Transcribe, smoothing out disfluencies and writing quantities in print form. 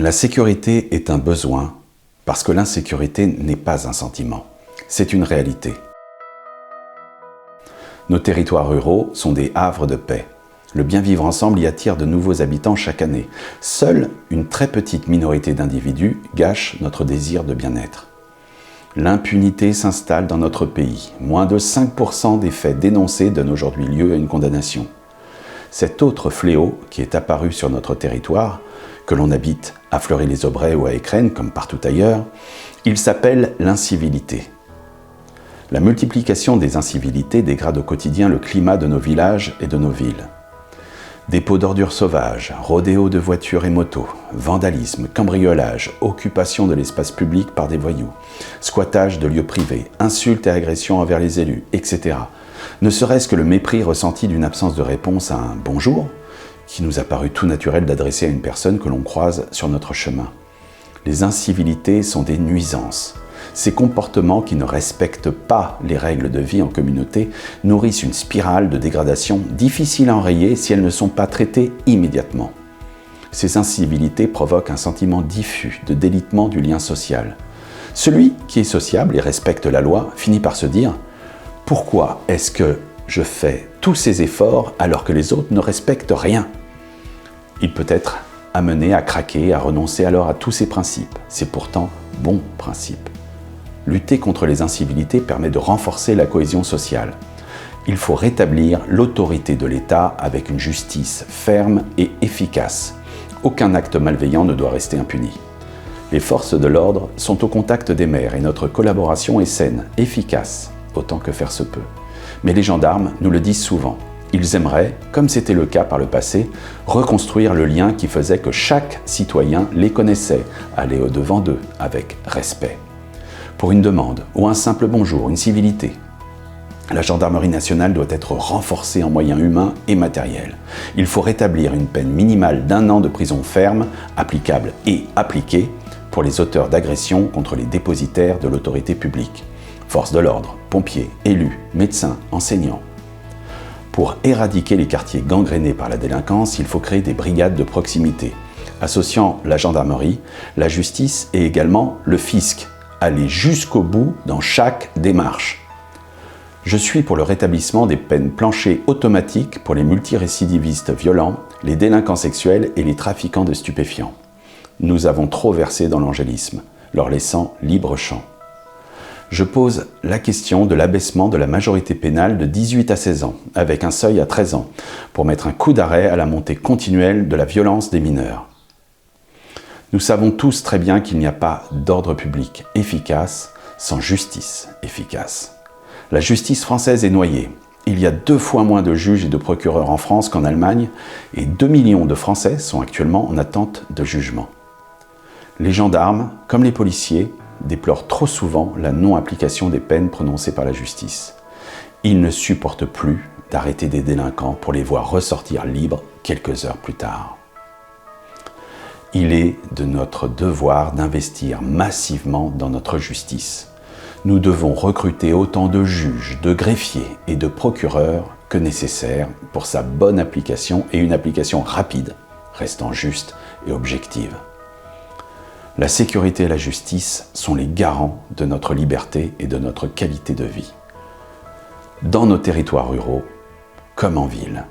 La sécurité est un besoin parce que l'insécurité n'est pas un sentiment, c'est une réalité. Nos territoires ruraux sont des havres de paix. Le bien vivre ensemble y attire de nouveaux habitants chaque année. Seule une très petite minorité d'individus gâche notre désir de bien-être. L'impunité s'installe dans notre pays. Moins de 5% des faits dénoncés donnent aujourd'hui lieu à une condamnation. Cet autre fléau qui est apparu sur notre territoire, que l'on habite à Fleury-les-Aubrais ou à Écrennes, comme partout ailleurs, il s'appelle l'incivilité. La multiplication des incivilités dégrade au quotidien le climat de nos villages et de nos villes. Dépôts d'ordures sauvages, rodéos de voitures et motos, vandalisme, cambriolage, occupation de l'espace public par des voyous, squattage de lieux privés, insultes et agressions envers les élus, etc. Ne serait-ce que le mépris ressenti d'une absence de réponse à un « bonjour » qui nous a paru tout naturel d'adresser à une personne que l'on croise sur notre chemin. Les incivilités sont des nuisances. Ces comportements qui ne respectent pas les règles de vie en communauté nourrissent une spirale de dégradation difficile à enrayer si elles ne sont pas traitées immédiatement. Ces incivilités provoquent un sentiment diffus de délitement du lien social. Celui qui est sociable et respecte la loi finit par se dire « Pourquoi est-ce que je fais tous ces efforts alors que les autres ne respectent rien ?» Il peut être amené à craquer, à renoncer alors à tous ces principes. C'est pourtant bon principe. Lutter contre les incivilités permet de renforcer la cohésion sociale. Il faut rétablir l'autorité de l'État avec une justice ferme et efficace. Aucun acte malveillant ne doit rester impuni. Les forces de l'ordre sont au contact des maires et notre collaboration est saine, efficace, autant que faire se peut. Mais les gendarmes nous le disent souvent. Ils aimeraient, comme c'était le cas par le passé, reconstruire le lien qui faisait que chaque citoyen les connaissait, aller au-devant d'eux avec respect. Pour une demande ou un simple bonjour, une civilité. La gendarmerie nationale doit être renforcée en moyens humains et matériels. Il faut rétablir une peine minimale d'1 an de prison ferme, applicable et appliquée, pour les auteurs d'agressions contre les dépositaires de l'autorité publique. Forces de l'ordre, pompiers, élus, médecins, enseignants. Pour éradiquer les quartiers gangrénés par la délinquance, il faut créer des brigades de proximité, associant la gendarmerie, la justice et également le fisc. Aller jusqu'au bout dans chaque démarche. Je suis pour le rétablissement des peines planchers automatiques pour les multirécidivistes violents, les délinquants sexuels et les trafiquants de stupéfiants. Nous avons trop versé dans l'angélisme, leur laissant libre champ. Je pose la question de l'abaissement de la majorité pénale de 18 à 16 ans, avec un seuil à 13 ans, pour mettre un coup d'arrêt à la montée continuelle de la violence des mineurs. Nous savons tous très bien qu'il n'y a pas d'ordre public efficace sans justice efficace. La justice française est noyée. Il y a 2 fois moins de juges et de procureurs en France qu'en Allemagne et 2 millions de Français sont actuellement en attente de jugement. Les gendarmes, comme les policiers, déplorent trop souvent la non-application des peines prononcées par la justice. Ils ne supportent plus d'arrêter des délinquants pour les voir ressortir libres quelques heures plus tard. Il est de notre devoir d'investir massivement dans notre justice. Nous devons recruter autant de juges, de greffiers et de procureurs que nécessaire pour sa bonne application et une application rapide, restant juste et objective. La sécurité et la justice sont les garants de notre liberté et de notre qualité de vie. Dans nos territoires ruraux, comme en ville.